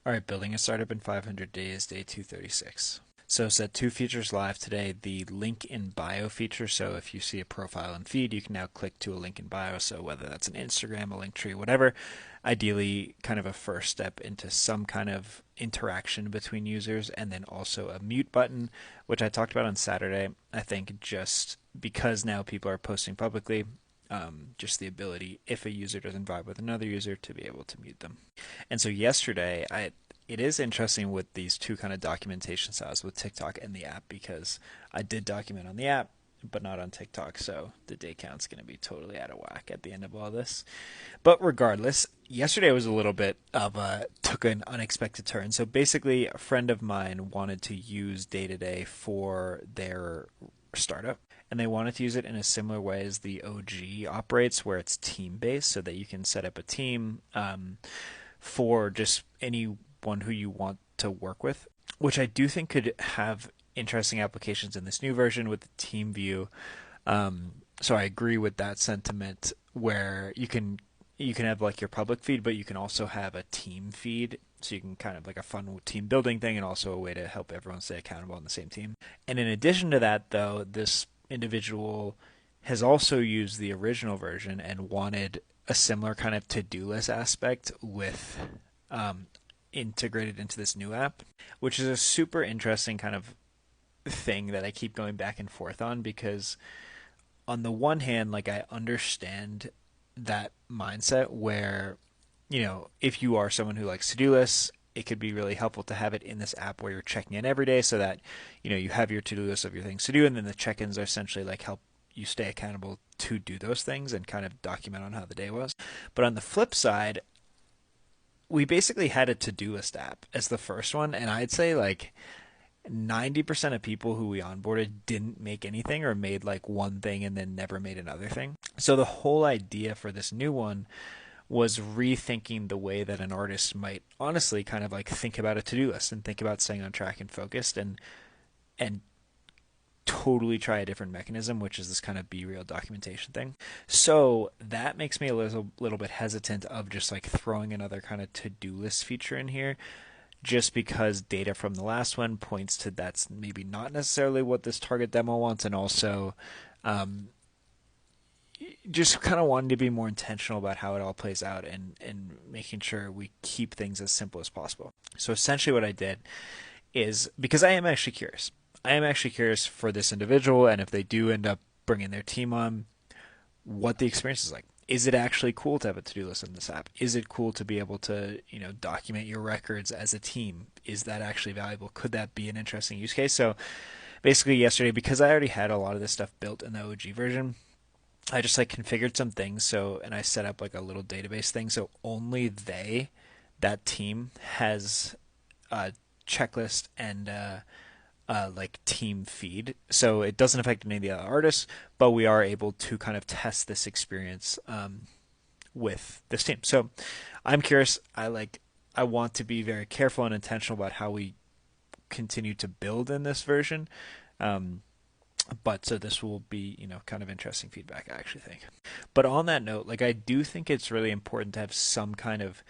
All right, building a startup in 500 days, day 236. So set two features live today. The link in bio feature. So if you see a profile and feed, you can now click to a link in bio. So whether that's an Instagram, a link tree, whatever, ideally kind of a first step into some kind of interaction between users, and then also a mute button, which I talked about on Saturday. I think just because now people are posting publicly, just the ability, if a user doesn't vibe with another user, to be able to mute them. And so yesterday, it is interesting with these two kind of documentation styles with TikTok and the app, because I did document on the app, but not on TikTok. So the day count's going to be totally out of whack at the end of all this. But regardless, yesterday was a little bit of a took an unexpected turn. So basically, a friend of mine wanted to use Day to Day for their startup, and they wanted to use it in a similar way as the OG operates, where it's team based, so that you can set up a team for just anyone who you want to work with, which I do think could have interesting applications in this new version with the team view. So I agree with that sentiment, where you can have like your public feed, but you can also have a team feed. So you can kind of like a fun team building thing, and also a way to help everyone stay accountable on the same team. And in addition to that, though, this individual has also used the original version and wanted a similar kind of to-do list aspect with integrated into this new app, which is a super interesting kind of thing that I keep going back and forth on, because on the one hand, like, I understand that mindset where, if you are someone who likes to-do lists, it could be really helpful to have it in this app where you're checking in every day, so that, you have your to-do list of your things to do, and then the check-ins are essentially like help you stay accountable to do those things and kind of document on how the day was. But on the flip side, we basically had a to-do list app as the first one, and I'd say like 90% of people who we onboarded didn't make anything, or made like one thing and then never made another thing. So the whole idea for this new one was rethinking the way that an artist might honestly kind of like think about a to-do list and think about staying on track and focused, and totally try a different mechanism, which is this kind of be real documentation thing. So that makes me a little bit hesitant of just like throwing another kind of to-do list feature in here, just because data from the last one points to that's maybe not necessarily what this target demo wants, and also um, just kind of wanting to be more intentional about how it all plays out, and making sure we keep things as simple as possible. So essentially what I did is, because I am actually curious for this individual, and if they do end up bringing their team on, what the experience is like. Is it actually cool to have a to-do list in this app? Is it cool to be able to, document your records as a team? Is that actually valuable? Could that be an interesting use case? So basically yesterday, because I already had a lot of this stuff built in the OG version, I just like configured some things. So, and I set up like a little database thing. So only that team has a checklist and like team feed. So it doesn't affect any of the other artists, but we are able to kind of test this experience with this team. So I'm curious. I want to be very careful and intentional about how we continue to build in this version. Um, but so this will be, kind of interesting feedback, I actually think. But on that note, like, I do think it's really important to have some kind of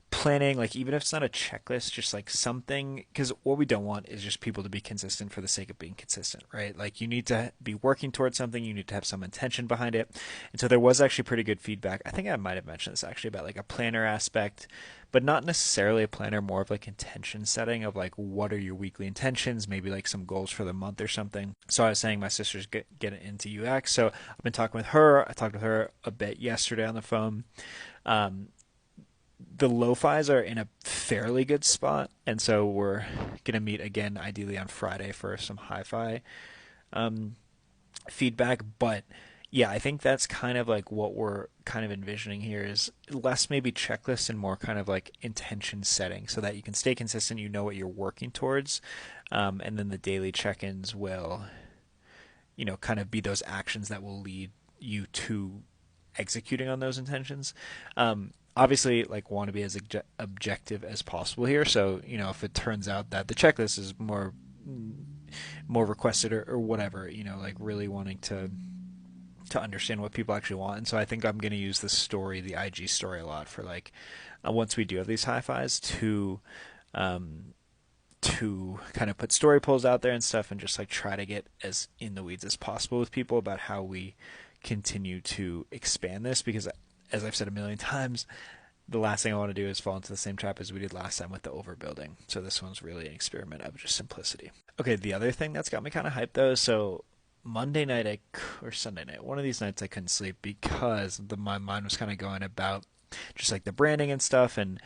planning, like, even if it's not a checklist, just like something, because what we don't want is just people to be consistent for the sake of being consistent, right? Like, you need to be working towards something, you need to have some intention behind it. And so there was actually pretty good feedback. I think I might have mentioned this actually, about like a planner aspect, but not necessarily a planner, more of like intention setting of like, what are your weekly intentions, maybe like some goals for the month or something. So I was saying my sister's get into UX, so I've been talking with her. I talked with her a bit yesterday on the phone. um, the lo-fis are in a fairly good spot, and so we're gonna meet again, ideally on Friday, for some hi-fi um, feedback. But yeah, I think that's kind of like what we're kind of envisioning here, is less maybe checklist and more kind of like intention setting, so that you can stay consistent, what you're working towards, and then the daily check-ins will, kind of be those actions that will lead you to executing on those intentions. Obviously, like, want to be as objective as possible here. So, if it turns out that the checklist is more requested, or whatever, like really wanting to understand what people actually want. And so I think I'm going to use the IG story a lot for like, once we do have these high fives, to to kind of put story polls out there and stuff, and just like try to get as in the weeds as possible with people about how we continue to expand this, because as I've said a million times, the last thing I want to do is fall into the same trap as we did last time with the overbuilding. So this one's really an experiment of just simplicity. Okay, the other thing that's got me kind of hyped though, so Monday night or Sunday night, one of these nights I couldn't sleep because my mind was kind of going about just like the branding and stuff, and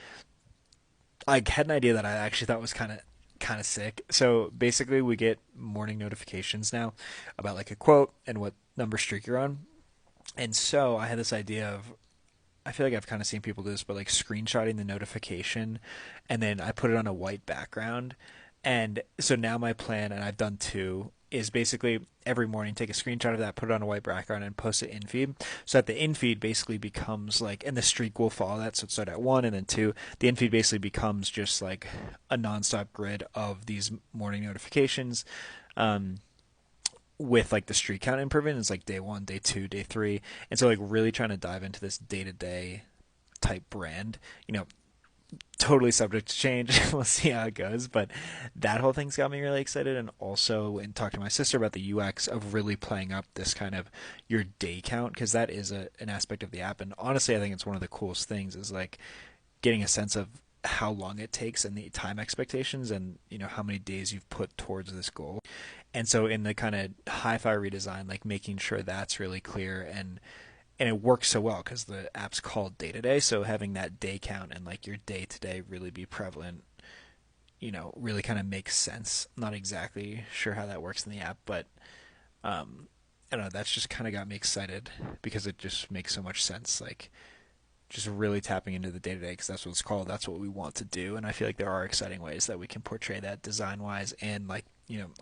I had an idea that I actually thought was kind of sick. So basically, we get morning notifications now about like a quote and what number streak you're on. And so I had this idea of, I feel like I've kind of seen people do this, but like screenshotting the notification and then I put it on a white background. And so now my plan, and I've done two, is basically every morning take a screenshot of that, put it on a white background, and post it in feed. So that the in feed basically becomes like, and the streak will follow that. So it started at one and then two. The in feed basically becomes just like a nonstop grid of these morning notifications. With like the streak count improvement, it's like day one, day two, day three. And so like really trying to dive into this day to day type brand, totally subject to change. We'll see how it goes, but that whole thing's got me really excited. And also, and talked to my sister about the UX of really playing up this kind of your day count, because that is an aspect of the app. And honestly, I think it's one of the coolest things is like getting a sense of how long it takes and the time expectations, and how many days you've put towards this goal. And so in the kind of hi-fi redesign, like making sure that's really clear, and it works so well because the app's called day to day. So having that day count and like your day to day really be prevalent, really kind of makes sense. Not exactly sure how that works in the app, but I don't know. That's just kind of got me excited because it just makes so much sense. Like just really tapping into the day to day, because that's what it's called. That's what we want to do. And I feel like there are exciting ways that we can portray that design wise and like,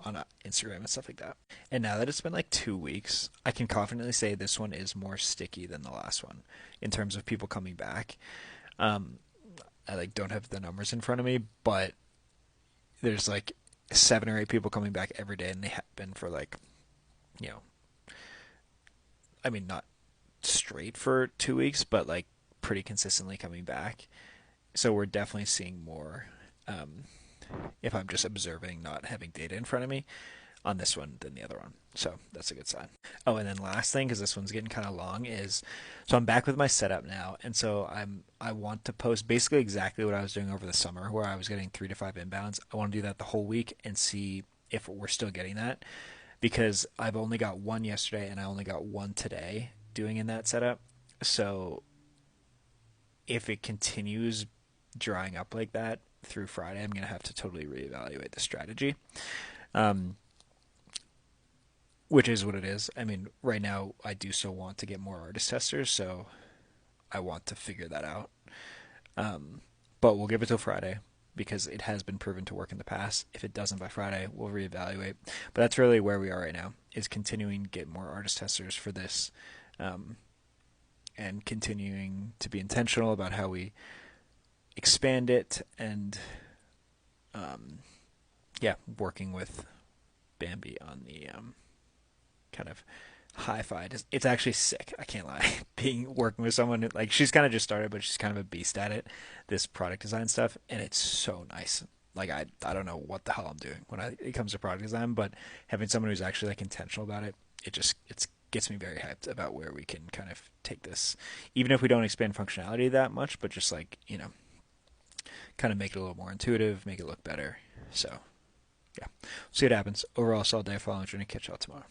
on Instagram and stuff like that. And now that it's been like 2 weeks, I can confidently say this one is more sticky than the last one in terms of people coming back. I like don't have the numbers in front of me, but there's like 7 or 8 people coming back every day, and they have been for like, you know, I mean, not straight for 2 weeks, but like pretty consistently coming back. So we're definitely seeing more, if I'm just observing, not having data in front of me on this one than the other one. So that's a good sign. Oh, and then last thing, because this one's getting kind of long, is so I'm back with my setup now, and so I want to post basically exactly what I was doing over the summer, where I was getting 3 to 5 inbounds. I want to do that the whole week and see if we're still getting that, because I've only got one yesterday and I only got one today doing in that setup. So if it continues drying up like that through Friday, I'm gonna have to totally reevaluate the strategy. Um, which is what it is. I mean, right now I do still want to get more artist testers, so I want to figure that out. But we'll give it till Friday because it has been proven to work in the past. If it doesn't by Friday, we'll reevaluate. But that's really where we are right now, is continuing to get more artist testers for this, and continuing to be intentional about how we expand it, and yeah, working with Bambi on the kind of hi-fi. It's actually sick. I can't lie. Working with someone who, like, she's kind of just started, but she's kind of a beast at it. This product design stuff, and it's so nice. Like I don't know what the hell I'm doing when it comes to product design, but having someone who's actually like intentional about it, it gets me very hyped about where we can kind of take this, even if we don't expand functionality that much, but just like kind of make it a little more intuitive, make it look better. So yeah, see what happens. Overall, solid day following journey. Catch y'all tomorrow.